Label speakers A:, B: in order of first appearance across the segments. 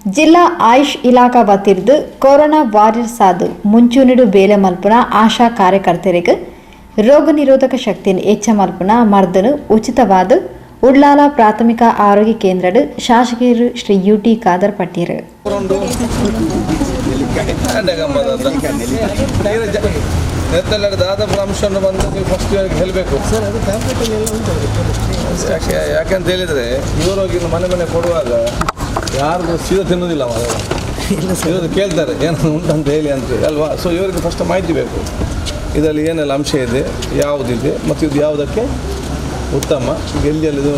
A: ಜಿಲ್ಲಾ ಆಯುಷ್ ಇಲಾಖಾ ವತಿರ್ದು corona warriors ಆದು ಮುಂಚೂಣಿಡು ಬೇಲೆ ಮಲ್ಪುನ ಆಶಾ ಕಾರ್ಯಕರ್ತರಿಗೆ ರೋಗ ನಿರೋಧಕ ಶಕ್ತಿಯನ್ನು ಹೆಚ್ಚ ಮಲ್ಪುನ ಮರ್ದನು ಉಚಿತವಾದ ಉಳ್ಳಾಲ ಪ್ರಾಥಮಿಕ ಆರೋಗ್ಯ ಕೇಂದ್ರಡು ಶಾಸಕರು ಶ್ರೀ ಯುಟಿ ಖಾದರ್ ಪಟ್ಟೀರು.
B: ದಾದಾಪುರ ಅಂಶವನ್ನು ಬಂದು ನೀವು ಫಸ್ಟ್ ಹೇಳಬೇಕು ಯಾಕೆಂತ ಹೇಳಿದರೆ ಇವರು ಮನೆ ಕೊಡುವಾಗ ಯಾರಿಗೂ ಸೀದಾ ತಿನ್ನೋದಿಲ್ಲ ಇವರು ಕೇಳ್ತಾರೆ ಏನು ಉಂಟಂತ ಹೇಳಿ ಅಂತ ಅಲ್ವಾ. ಸೊ ಇವರಿಗೆ ಫಸ್ಟ್ ಮಾಹಿತಿ ಬೇಕು, ಇದರಲ್ಲಿ ಏನೆಲ್ಲ ಅಂಶ ಇದೆ, ಯಾವುದಿದೆ ಮತ್ತು ಇದು ಯಾವುದಕ್ಕೆ ಉತ್ತಮ, ಎಲ್ಲಿ ಇದು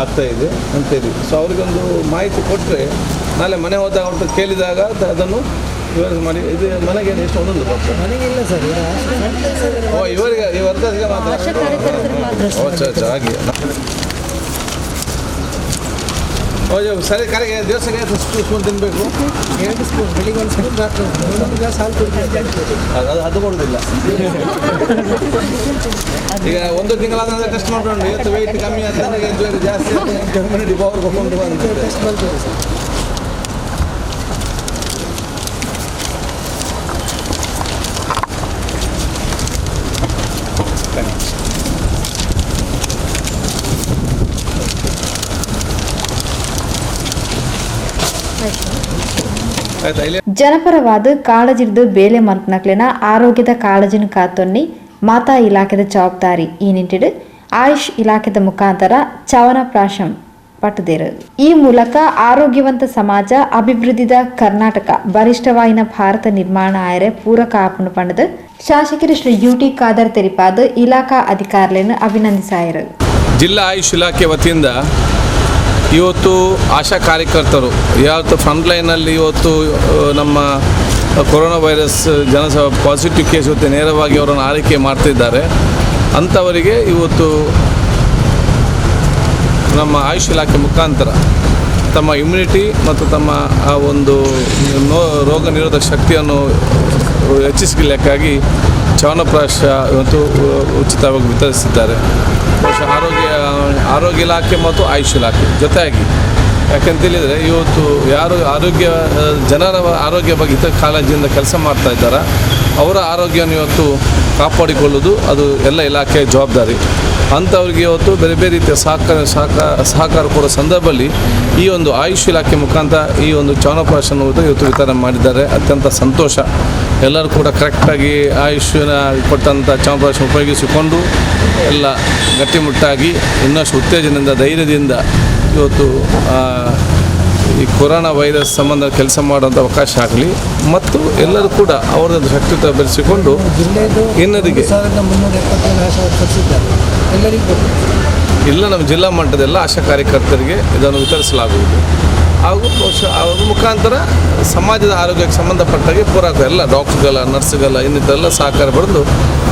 B: ಆಗ್ತಾಯಿದೆ ಅಂತೇಳಿ. ಸೊ ಅವರಿಗೊಂದು ಮಾಹಿತಿ ಕೊಟ್ಟರೆ ನಾಳೆ ಮನೆ ಹೋದಾಗ ಅವ್ರ ಕೇಳಿದಾಗ ಅದನ್ನು ಇವರಿಗೆ ಮಾಡಿ. ಇದು ಮನೆಗೆ ಎಷ್ಟು ಒಂದೊಂದು
C: ಮನೆಗಿಲ್ಲ ಸರ್,
B: ಇವರಿಗೆ ಈ ವರ್ಗರಿಗೆ ಮಾತ್ರ ಹಾಗೆ. ಸರಿ, ಕರೆಗೆ ದಿವಸಕ್ಕೆ ಎಷ್ಟು ಸ್ಪೂನ್ ತಿನ್ನಬೇಕು?
C: 2 ಸ್ಪೂನ್, ಬೆಳಿಗ್ಗೆ 1 ಸ್ಪೂನ್, ರಾತ್ರಿ 1 ಗ್ಲಾಸ್ ಹಾಲು ಕುಡಿದ್ರೆ
B: ಅದು ಕೊಡೋದಿಲ್ಲ. ಈಗ 1 ತಿಂಗಳಾದ್ರೆ ಟೆಸ್ಟ್ ಮಾಡ್ಕೊಂಡು ಇವತ್ತು ವೆಯ್ಟ್ ಕಮ್ಮಿ ಆದರೆ ಜಾಸ್ತಿ ಕಮ್ಯುನಿಟಿ ಪವರ್ ಕೊಂಡು ಬಂದು
C: ಟೆಸ್ಟ್ ಮಾಡ್ತೀವಿ ಸರ್.
A: ಜನಪರವಾದ ಕಾಳಜಿರ್ದು ಬೇಲೆ ಮಲ್ಪನಕ್ಲಿನ ಆರೋಗ್ಯದ ಕಾಳಜಿನ ಕಾತೊನ್ನಿ ಮಾತಾ ಇಲಾಖೆದ ಜವಾಬ್ದಾರಿ ಈ ನಿಟ್ಟಿಡು ಆಯುಷ್ ಇಲಾಖೆದ ಮುಖಾಂತರ ಚವನಪ್ರಾಶಂ ಪಟ್ಟದೇರು. ಈ ಮೂಲಕ ಆರೋಗ್ಯವಂತ ಸಮಾಜ ಅಭಿವೃದ್ಧಿದ ಕರ್ನಾಟಕ ಬಲಿಷ್ಠವಾಯಿನ ಭಾರತ ನಿರ್ಮಾಣ ಆಯರೆ ಪೂರಕ ಆಪಣು ಪಂಡದು ಶಾಸಕರು ಶ್ರೀ ಯುಟಿ ಖಾದರ್ ತೆರಿಪಾದ ಇಲಾಖಾ ಅಧಿಕಾರಿಗಳನ್ನು ಅಭಿನಂದಿಸಾಯರು.
B: ಜಿಲ್ಲಾ ಆಯುಷ್ ಇಲಾಖೆ ವತಿಯಿಂದ ಇವತ್ತು ಆಶಾ ಕಾರ್ಯಕರ್ತರು ಯಾವತ್ತು ಫ್ರಂಟ್ಲೈನಲ್ಲಿ ಇವತ್ತು ನಮ್ಮ ಕೊರೋನಾ ವೈರಸ್ ಪಾಸಿಟಿವ್ ಕೇಸ್ ಇವತ್ತು ನೇರವಾಗಿ ಅವರನ್ನು ಆರೈಕೆ ಮಾಡ್ತಿದ್ದಾರೆ. ಅಂಥವರಿಗೆ ಇವತ್ತು ನಮ್ಮ ಆಯುಷ್ ಇಲಾಖೆ ಮುಖಾಂತರ ತಮ್ಮ ಇಮ್ಯುನಿಟಿ ಮತ್ತು ತಮ್ಮ ಆ ಒಂದು ರೋಗ ನಿರೋಧಕ ಶಕ್ತಿಯನ್ನು ಹೆಚ್ಚಿಸಲಿಕ್ಕಾಗಿ ಚವನಪ್ರಾಶ ಇವತ್ತು ಉಚಿತವಾಗಿ ವಿತರಿಸಿದ್ದಾರೆ. ಆರೋಗ್ಯ ಇಲಾಖೆ ಮತ್ತು ಆಯುಷ್ ಇಲಾಖೆ ಜೊತೆಯಾಗಿ, ಯಾಕೆಂತೇಳಿದರೆ ಇವತ್ತು ಯಾರು ಜನರ ಆರೋಗ್ಯ ಬಗ್ಗೆ ಇತರ ಕಾಳಜಿಯಿಂದ ಕೆಲಸ ಮಾಡ್ತಾ ಇದ್ದಾರೆ, ಅವರ ಆರೋಗ್ಯವನ್ನು ಇವತ್ತು ಕಾಪಾಡಿಕೊಳ್ಳುವುದು ಅದು ಎಲ್ಲ ಇಲಾಖೆಯ ಜವಾಬ್ದಾರಿ. ಅಂಥವ್ರಿಗೆ ಇವತ್ತು ಬೇರೆ ಬೇರೆ ರೀತಿಯ ಸಹಕಾರ ಕೊಡೋ ಸಂದರ್ಭದಲ್ಲಿ ಈ ಒಂದು ಆಯುಷ್ ಇಲಾಖೆ ಮುಖಾಂತರ ಈ ಒಂದು ಚವನಪ್ರಾಶನ್ನು ಇವತ್ತು ವಿತರಣೆ ಮಾಡಿದ್ದಾರೆ. ಅತ್ಯಂತ ಸಂತೋಷ. ಎಲ್ಲರೂ ಕೂಡ ಕರೆಕ್ಟಾಗಿ ಆಯುಷ್ಯನ ಕೊಟ್ಟಂಥ ಚವನಪ್ರಾಶ ಉಪಯೋಗಿಸಿಕೊಂಡು ಎಲ್ಲ ಗಟ್ಟಿಮುಟ್ಟಾಗಿ ಇನ್ನಷ್ಟು ಉತ್ತೇಜನದಿಂದ ಧೈರ್ಯದಿಂದ ಇವತ್ತು ಈ ಕೊರೋನಾ ವೈರಸ್ ಸಂಬಂಧ ಕೆಲಸ ಮಾಡುವಂಥ ಅವಕಾಶ ಆಗಲಿ ಮತ್ತು ಎಲ್ಲರೂ ಕೂಡ ಅವರದ್ದು ಶಕ್ತಿತ್ವ ಬೆಳೆಸಿಕೊಂಡು ಇನ್ನರಿಗೆ ಇಲ್ಲ ನಮ್ಮ ಜಿಲ್ಲಾ ಮಟ್ಟದ ಎಲ್ಲ ಆಶಾ ಕಾರ್ಯಕರ್ತರಿಗೆ ಇದನ್ನು ವಿತರಿಸಲಾಗುವುದು. ಹಾಗೂ ಅವ್ರ ಮುಖಾಂತರ ಸಮಾಜದ ಆರೋಗ್ಯಕ್ಕೆ ಸಂಬಂಧಪಟ್ಟಾಗೆ ಪೂರಕ ಎಲ್ಲ ಡಾಕ್ಟರ್ಗಳ, ನರ್ಸ್ಗಳ ಇನ್ನಿತರೆಲ್ಲ ಸಹಕಾರ ಪಡೆದು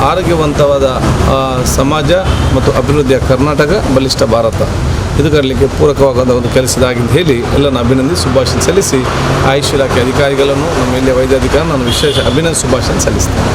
B: ಆರೋಗ್ಯವಂತವಾದ ಸಮಾಜ ಮತ್ತು ಅಭಿವೃದ್ಧಿಯ ಕರ್ನಾಟಕ ಬಲಿಷ್ಠ ಭಾರತ ಇದು ಕರಲಿಕ್ಕೆ ಪೂರಕವಾದ ಒಂದು ಕೆಲಸದಾಗಿಂತ ಹೇಳಿ ಎಲ್ಲರನ್ನು ಅಭಿನಂದಿಸಿ ಶುಭಾಶಯ ಸಲ್ಲಿಸಿ ಆಯುಷ್ ಇಲಾಖೆ ಅಧಿಕಾರಿಗಳನ್ನು, ನಮ್ಮ ಇಲ್ಲಿಯ ವೈದ್ಯಾಧಿಕಾರಿ ನಾನು ವಿಶೇಷ ಅಭಿನಂದನೆ ಶುಭಾಶಯ ಸಲ್ಲಿಸ್ತೇನೆ.